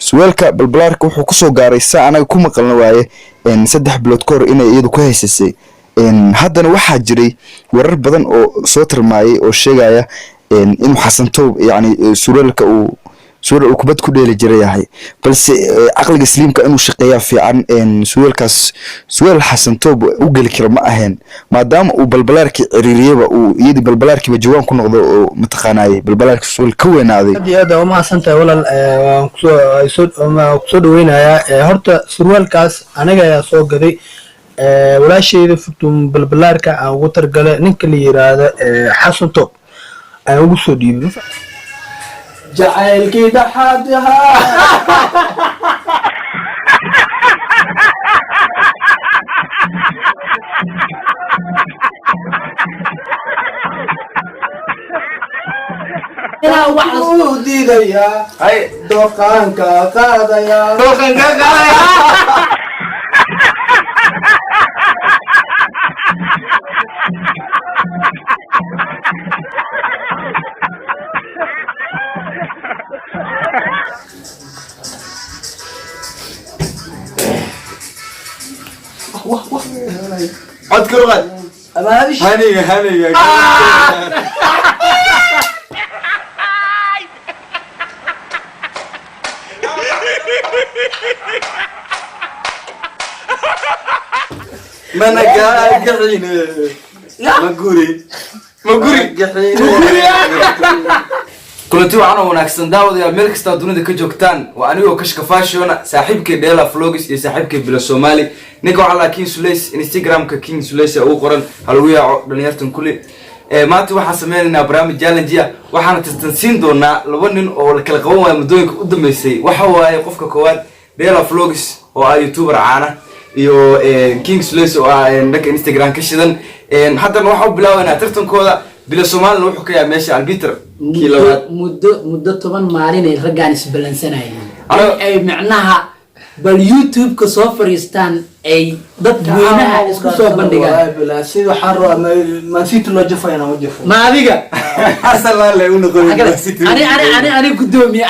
suwaalka balbalaarka wuxuu ku soo gaaray saa anaga ku maqalna waaye 3 bilood ka hor inay iyadu ku haysasay haddana waxaa jiray warar badan oo soo tarmaayay oo sheegaya inuu Xasan Toob yani suwaalka uu suwal kubad ku dheeli jiray yahay balse aqliga islaamka inuu shaqeeyo fiican suwalkaas suwal Xasan Toob u gali karo ma ahayn maadaama uu balbalaarkii ciriiriyaba uu iyadii balbalaarkii jawaan ku noqdo oo mataqaanay balbalaarkii suwal ka weynaaday aad oo ma santahay walal waan ku soo dhaweynaya horta surwaalkaas aniga ayaa soo gaday walaashayda futum balbalaarka aan ugu targalay ninka la yiraahdo Xasan Toob aan ugu soo dhiibay jacaylkii dhaxadha ila wax uu diidaya ay doqanka qaadaya عد كروغات هنية ما انا قاعدين مقوري كلتي waxaan wanaagsan daawadayaal meel kasta dunida ka joogtaan waa anigoo kashka fashion saaxiibkay Dela Vlogs iyo saaxiibkay Bilo Somali ninka waxa la King Sulays Instagram-ka King Sulays oo qoran halwiya dhalinyartan kulli maanta waxaan sameeynaa barnaamij challenge waxaan tartansiin doonaa laba nin oo la kala qaban waayo muddooyinka u dambeysay waxa waaye qofka koowaad Dela Vlogs oo ah YouTuber caan iyo King Sulays oo ah dhanka Instagram ka shidan haddana waxa uu bilaabanaa tartankooda Bilo Somali wuxuu ka yahay meesha arbiter muddo 10 maalin ay ragaan isbalansanayeen ay macnaha bal YouTube ka soo fariistaan ay dad weynaha isku soo bandhigaan bila sidoo xaro ma city loo jafayna wajafo ma adiga asala la uu noqon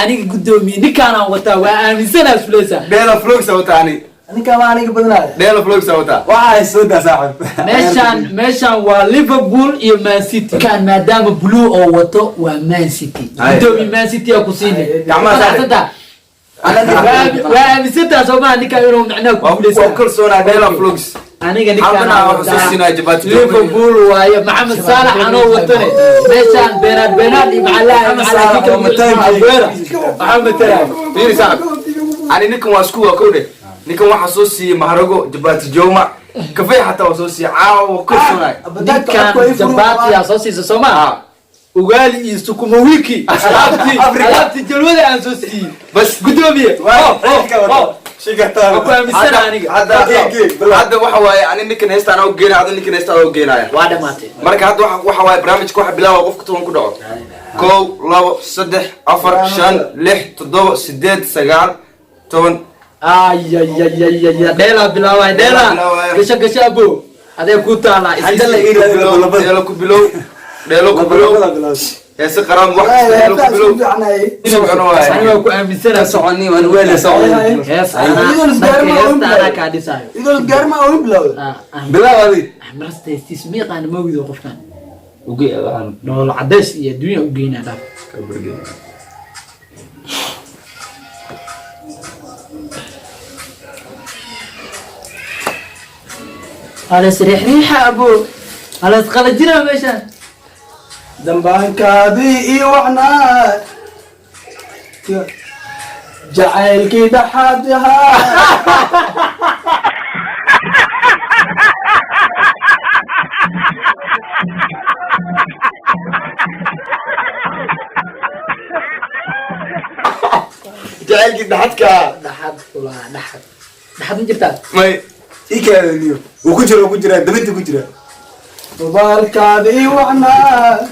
ani gudoomiye ninkaan wata waa aaminsanaa Sulays Dela Vlogs wataani ninka ma aniga badnaa Dela Vlogs wata waxa soo daa saaxib meeshan waa Liverpool iyo Man City kan maadaama blue oo wato waa Man City gudoomiye Man City ku siinay gacmaha saarta waa misita Soomaa ninka inuu macna ku guuleysan waa kalsoona Dela Vlogs aniga ninkaan waxaan siinay jabaati Liverpool waaye Maxamed Salah anoo watane meeshan Bernard iyo Maxamed Tara fiiri saaxib ani ninkan waa isku waa kowde ninkan waxa soo siiyay maharago jabaati jooma kafay xataa waa soo siiyay caawa kalsoona ninkan jabaati yaa soo siisay Soomaa ugali iyo sukuma wiki alaabti jalwada aan soo siiyay bas gudoomiye shigata ku aaminsan aniga hadda waxa waaye ani ninkan heestaan oo geenay hadda ninkan heestaan oo geenaya waa dhamaatay marka hadda waxa waaye barnaamijku waxa bilaabo qofka toban ku dhaco 1 2 3 4 5 6 7 8 9 10 Dela bilaaway Dela gasha abo adee ku taala Dela ku bilow heesa qaran wax Dela ku bilow aniga ku aaminsanaa soconi waan weela soconi heesa ka dhisay idoo gaarma oo bilaaway marasta ismiiqan ma wido qofkan ugu aan nool cadays iyo dunya u geynaa على سريح ريحة أبو على تقلجنا ماشان دنبان كابي وعنا جعل كده حدها جعل كده حدك دحد ولا دحد نجرتها ما إيكاليو وكجرا دبنت كجرا وبالكابي وعنا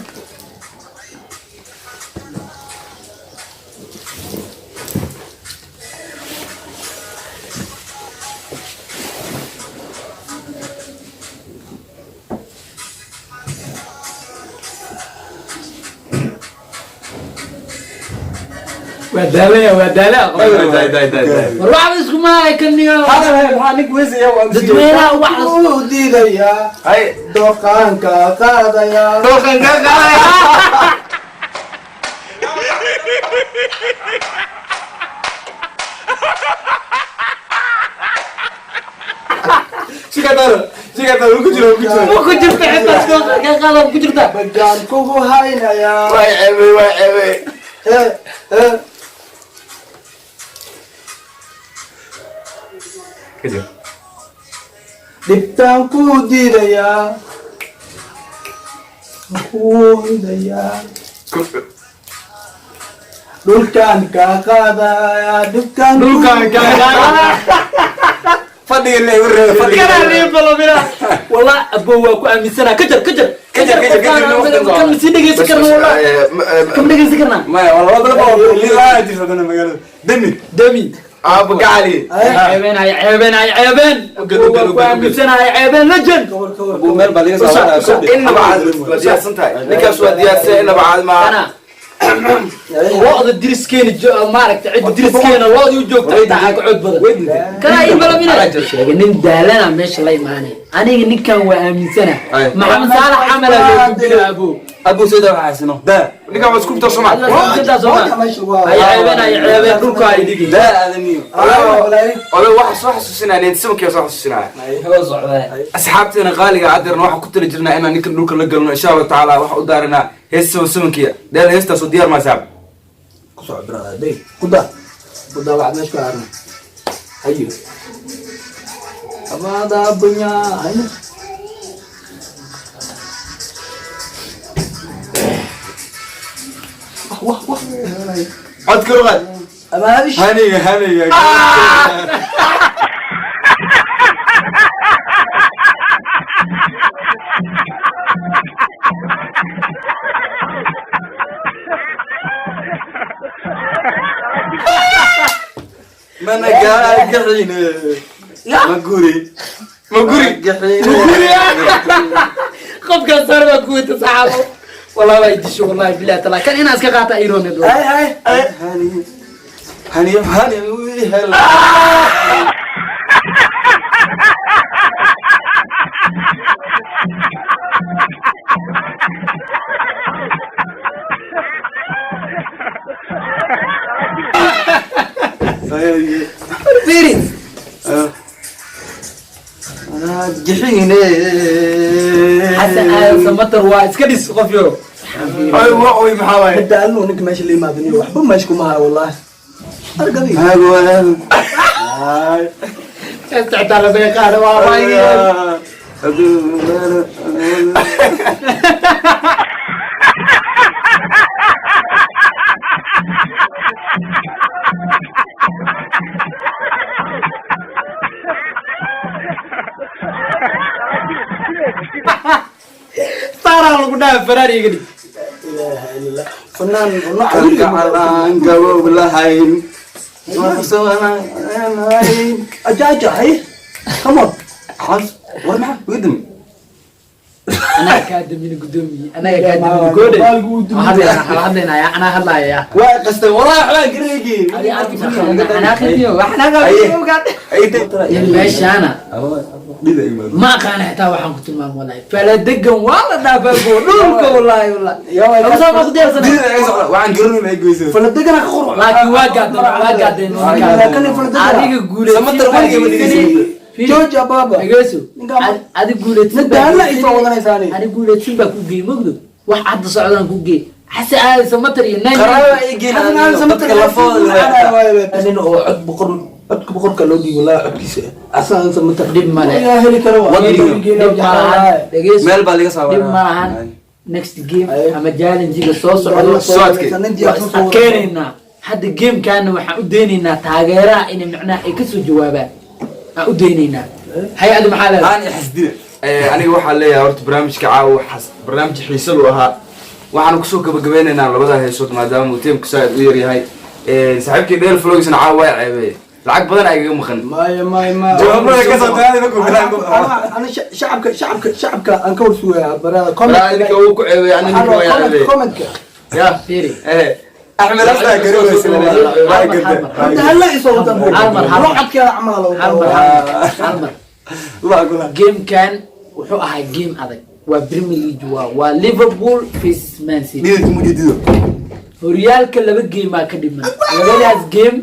ودالة والواحد اسمه ما يكني هذا هانك ويزي يا تدوينا واحد وديدaya هاي doqaanka qaadaya دوخن قاقايا شكرا وكجرا وكجرت حتى قال وكجرت bagaan kugu haynaya واي عيبي واي عيبي كده dhibtaan ku diidaya ku hidaya dhulkaan ka qaadaya dhibkaan فضي اللي يوري فضي كان لي بلا والله ابو واكو امسنا كجر كم سيدي سكرنا والله كم دقيقه سكرنا ما والله ضربوا اللي لا يدري هذا مقال دمي ابو قالي عيبين واكو امسنا عيبين لجن ابو مال بالي ان بعد ديار سنتاي نكاس وديار ان بعد ما انا وقت الدرس كين مارك تعد الدرس كين وقت يجوك تعد قعد بدل كان اي بلا من نين دالنا ماشي لا يماني انا نين كان وامنسنا محمد صالح عمل ابو سيدا حسنو ده نكا مسكوب تصمع اي عيبين دولك اي دغي ده ادمي والله واحد صح حسنا انت سمك يا صح حسنا هو صعبه asxaabteena qaaliga cadirna waxa ku tali jirnaa inaan ninka dhulka la galno insha Allah taala waxa u daarina heeso samankiya deel heestaas oo diyaar ma saab ku soo braaday kuda wax meesha ka arna ayo abada bunya ayna wah cod kruqad abaabish haniga من قاعد قحين مقوري خب كسر بكوت صحابه والله ما يدش والله بالله تعالى كان الناس كقاطع ايرون دول هاني هلا فيري انا جحيني حسن سمتر وايد كدس قفيو ايوه وي محاوي بدأ انه انك ماشي اللي ما بني وحبه ماشي معها والله ارقدي هاي استعد على بيقال واي صار لو قدام فراري يقدي اله الا الله فنان علان قبو لهين وحسوانا هاي اجاجا هي كمون حس ورمح ودم انا كادم من قدومي انا كادم من قدومي هذا انا هلا يا وقست والله حلان قريقين انا خديو احنا قاعد ماشي انا ما كان حتى waxaan ku tilmaam wallahi fala degan wala dhaafo dhulka wallahi ama soo maqdiyay sana waxaan garin ma goyso fala degan ka qor laakiin waa gaadeen adiga guuleed samatar waliga ma dhigayso jooja baba egeeso adi guuleed nadaala ifaa wadanaysaani ani guuleed simba ku geey magdo wax cad socdaan ku geey xasa aad samatar iyo naan qaraba ay geeyaan samatar la foodo anin oo cod boqor codka boqorka loo dhiibo la codkiisa asaan samatar dib male yaa heli karo meel baa laga soo dib maahan next game ama challenge-ga soo socdo keenayna hadda game kaana waxaan u deenaynaa taageeraha in macnaha ay ka soo jawaabaan aan u deenaynaa hay-ad maxaa leedahay aan xasdina aniga waxaan leeyahay horta barnaamijka caawa barnaamij xiiso loo ahaa waxaan kusoo gabagabeynaynaa labada heesood maadaama uu teemku saaid u yaryahay saaxiibkii dheel flogisna caawa waa ceebeye lacag badan ayaga maqan ما jawaabada ka soo taadi ma ku bilaan انا شعبك انكور سوى برا لا idinka uu ku ceebay ani ninka waa ceebay كومنت ya fiiri احمد اصلا قريب هلا يصوت روحك يا عمال الله اقول جيم كان wuxuu ahaa game adag waa Premier League waa Liverpool vs Man City دي مجدده horyaalka laba game ka dhiman labadaas game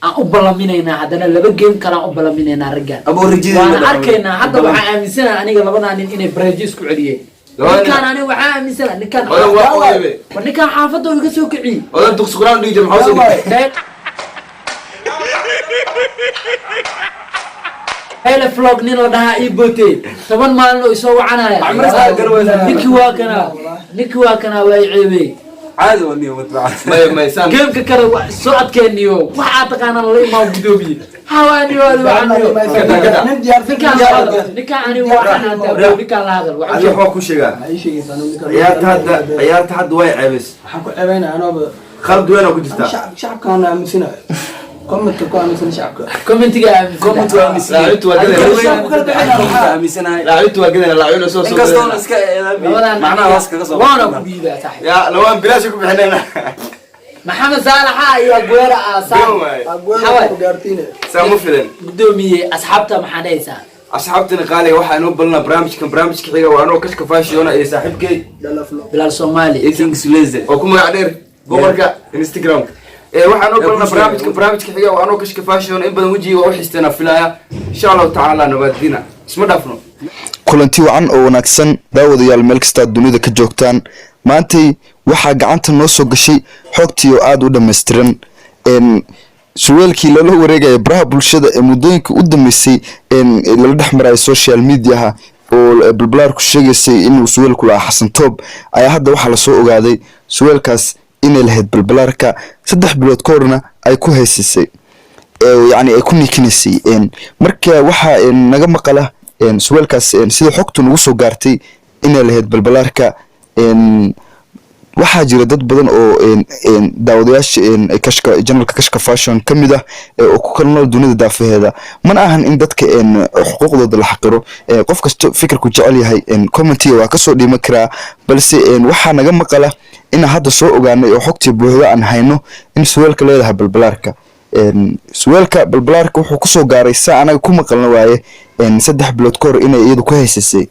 aan u balaminaynaa hadana laba game kala u balaminaynaa raggan abo rajida waan arkaynaa hadda waxaan aaminsanahay aniga labadan nin inay Brazil isku celiyeen ninkan aniga waxaan aaminsanahay ninkan xaafadda uu iga soo kiciyay odan duqsi quraan dhigi jir maxaa soo hele vlog nin la dhahaa ii bootay 10 maalin oo isoo wacanaya ninki waa kana way ceebay عادي وني وتبع ما يسام جيم كره soo adkeeniyo waxa taqaanaan la imaa gudoobiye hawani wada ninka ani waxaan ninka la hadal علي هو كل شيء عيارت حد واي عبس waxaan ku ceebaynaa anoo خالد وين كنت جبتها shacabka aan aaminsana comment ku aaminsan shacabka commentiga لعبت وقدنا لعبت وقدنا لعيون سو سو معناها واسك قصو وانا كبيبه صح يا لو ان بلاش كم بحنينا محمد صالح يا غويره ku gaartiina سامو فيلن gudoomiye asxaabta maxaanaysa asxaabtana qaali waxaan u balna barnaamijka xiga waa anoo kashka faashiyoona iyo saaxiibkay bilal Soomaali King Suleze oo ku magac dheer boqorka Instagram waxaan u balna barnaamijka xiga waa anoo kashka faashiyoona in badan wajiga waa xisteena filaya insha Allah ta'ala nabadina isma dhaafno kulanti wacan oo wanaagsan daawadayaal meel kasta dunida ka joogtaan maantay waxaa gacanta noo soo gashay xogtii oo aad u dhameystiran su'aalkii lala wareegay baraha bulshada ee muddooyinka u dhameysay la dhaxmaray social media oo balbalaar ku sheegaysay inuu su'aalku la Xasan Toob ayaa hadda waxa la soo ogaaday su'aalkaas inay lahayd balbalaarka 3 bilood koorna ay ku haysisay يعني ay ku nikinisay marka waxa naga maqala su'aalkaas sida xogtu nagu soo gaartay inay lahayd balbalaarka waxaa jira dad badan oo daawadayaasha kashka generalka kashka fashion kamida oo ku kala nool dunida daafaheeda man ahan in dadka xuquuqdooda la xaqiro qof kasta fikirku jecel yahay commentiga waa ka soo dhima karaa balse waxa naga maqala in hadda soo ogaanay oo xogtii buuxda aan hayno in su'aalka leedahay balbalaarka su'aalka balbalaarka wuxuu ku soo gaaray saa anaga ku maqalna waaye 3 bilood ka hor inay iyadu ku haysisay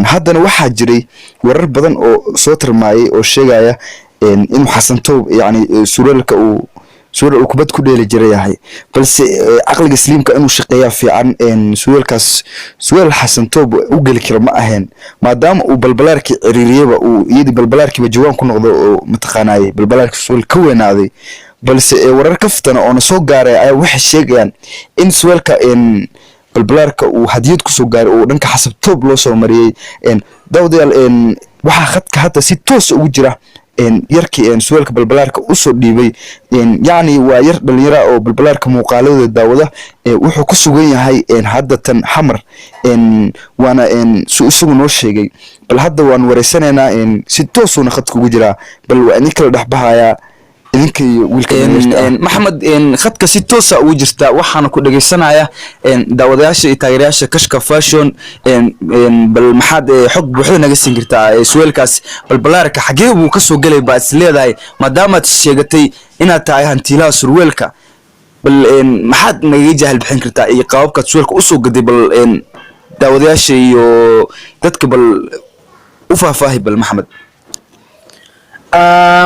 haddana waxaa jiray warar badan oo soo tarmaayay oo sheegaya inuu Xasan Toob yani su'aalka uu kubad ku dheeli jiray yahay balse aqliga islaamka inuu shaqeeyo fiican su'aalkaas su'aal Xasan Toob u gali karo ma ahayn maadaama uu balbalaarkii ciriiriyaba uu iyadii balbalaarkii jawaan ku noqdo oo mataqaanay balbalaarkii su'aal ka weynaaday balse warar kaftana oo soo gaaray ay wax sheegayaan in su'aalka balbalaarka uu hadiyad ku soo gaaray oo dhanka Xasan Toob loo soo mariyay dawdayaal waxa khadka hadda si toos ugu jira yarkii su'aalka balbalaarka u soo dhiibay yani waa yar dhalinyaro oo balbalaarka muuqaalada daawada wuxuu ku sugan yahay hadda tan xamar waana isugu noo sheegay bal hadda waan wareysanaynaa si toos oo khadka ugu jira bal waa in kala dhaxbahayaa idinka wiilka maxamed khadka si toos ah ugu jirta waxaana ku dhageysanayaa daawadayaasha iyo taageerayaasha kashka fashion bal maxaad xog buuxda naga siin kartaa su'aalkaas balbalaarka xagee buu ka soo galay baa is leedahay maadaama aad sheegatay inaad tahay hantilaha surweelka bal maxaad naga jahal bixin kartaa iyo qaababka su'aalka u soo gaday bal daawadayaasha iyo dadka bal u faahfaahi bal maxamed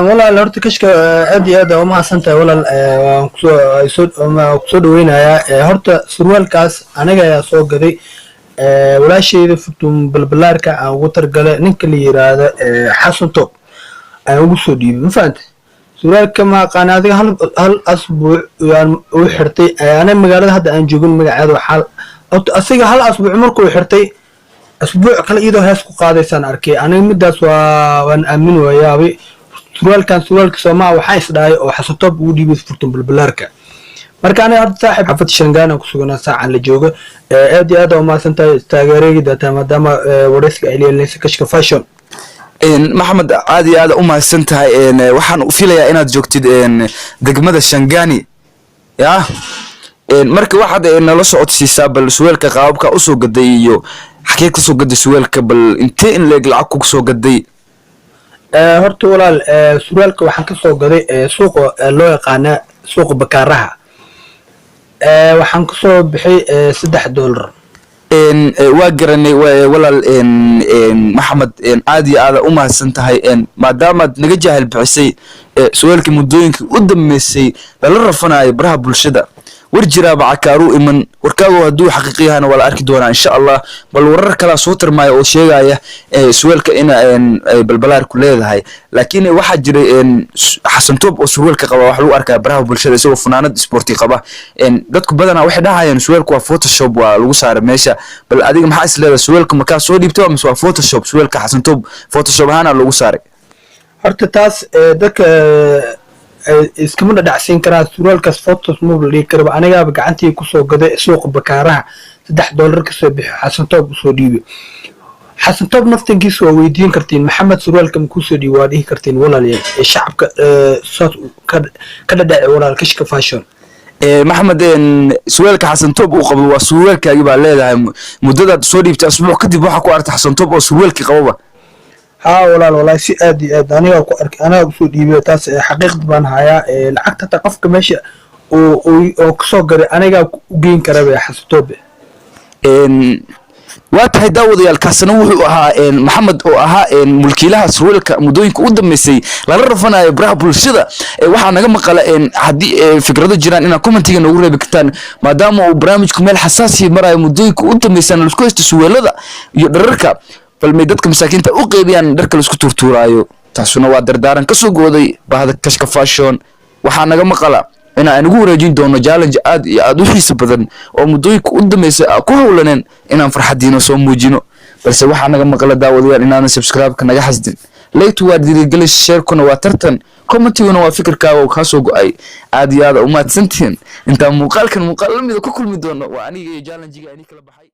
walaal horta kashka aad iyo aad u mahadsantahay walaal waan kusoo dhaweynayaa horta surwaalkaas aniga ayaa soo gaday walaashayda futun balbalaarka aan ugu targalay ninka la yiraahdo Xasan Toob aan ugu soo dhiibay ma fahantay surwaalka ma aqaan adiga hal asbuuc aan u xirtay ana magaalada hadda aan joogin magaceeda waxa asiga hal asbuuc markuu xirtay asbuuc kale iyadoo hees ku qaadaysan arkay aniga midaas waan aamin waayay surwaalka Soomaa waxa isdhaay oo Xasan Toob uu dhiibay futun balbalaarka marka aniga hadda saaxiib xafad Shangaana ku suganaa saacan la joogo aad iyo aad u maasantahay taageerayda maadaama waraysiga ay leeyahay kashka fashion maxamed aad iyo aad u maasantahay waxaan u filayaa inaad joogtid degmada Shangaani ya marka waxaad nala socodsiisaa bal su'aalka qaabka u soo gaday iyo xaqiiqda soo gaday su'aalka bal intee in leeg lacag ku soo gaday horta walaal surwaalka waxaan ka soo gaday suuqa loo yaqaana suuqa bakaaraha waxaan ka soo bixay $3 waa garanay walaal maxamed aad iyo aad u mahadsan tahay maadaamaad naga jaahil bixisay su'aalkii muddooyinkii u dambeysay lala rafanayo baraha bulshada war jiraaba cakaaru iman warkaagu hadduu xaqiiqi yahana waa la arki doonaa insha allah bal warar kala soo tarmaya oo sheegaya su'aalka in balbalaar ku leedahay laakiin waxa jiray xasan toob oo su'aalka qaba wax lagu arkaa baraha bulshada isagoo funaanad sporti qaba dadku badanaa waxay dhahayaan su'aalku waa photoshop waa lagu saaray meesha bal adiga maxaa is leedahay su'aalka markaa soo dhiibtay ama waa photoshop su'aalka xasan toob photoshop ahaan lagu saaray horta taas dadka iskama dhadhacsiin karaa surwaalkaas photos mobile dhigi karaba anigaaba gacantii kusoo gaday suuqa bakaaraha $3 kasoo bixi xasan toob usoo dhiibay xasan toob naftankiisa waa weydiin kartiin maxamed surwaalka ma kusoo dhiibi waa dhihi kartiin walaalayaal shacabka ka dhadhaci walaal kashka fashion maxamed su'aalka xasan toob uu qabo waa surwaalkaagi baa leedahay muddada soo dhiibtay asbuuc kadib waxa ku artay xasan toob oo surwaalkii qababa والله si aad iyo aad aniga ku arkay anaga soo dhiibay taas xaqiiqad baan hayaa lacagta qofka meesha oo ka soo garay aniga u geyn karaba xasatoobe waa tahay daawadayaal kaasna wuxuu ahaa maxamed oo ahaa mulkiilaha surwaalka muddooyinka u dambeysay lala rafanayo baraha bulshada waxaa naga maqala haddii fikrado jiraan inaad commentiga noogu reebi kartaan maadaama uu barnaamijku meel xasaasi marayo muddooyinka u dambeysana laisku haysto suwaalada iyo dhararka bal may dadka masaakiinta u qeybiyaan dharka la isku turtuuraayo taasuna waa dardaaran ka soo gooday bahda kashka fashion waxaa naga maqala inaan ugu wareejin doono challenge aad iyo aad u xiiso badan oo muddooyinka u dambeysay ku howlaneen inaan farxadiino soo muujino balse waxaa naga maqala daawadayaal inaanan subscribe-ka naga xasdin laytu waa dhiirigelin sheerkuna waa tartan commentiguna waa fikirkaaga oo kaa soo go-ay aad iyo aad u mahadsantihiin intaan muuqaalkan muuqaal la mida ku kulmi doono waa aniga iyo challenge-ga ani kala baxay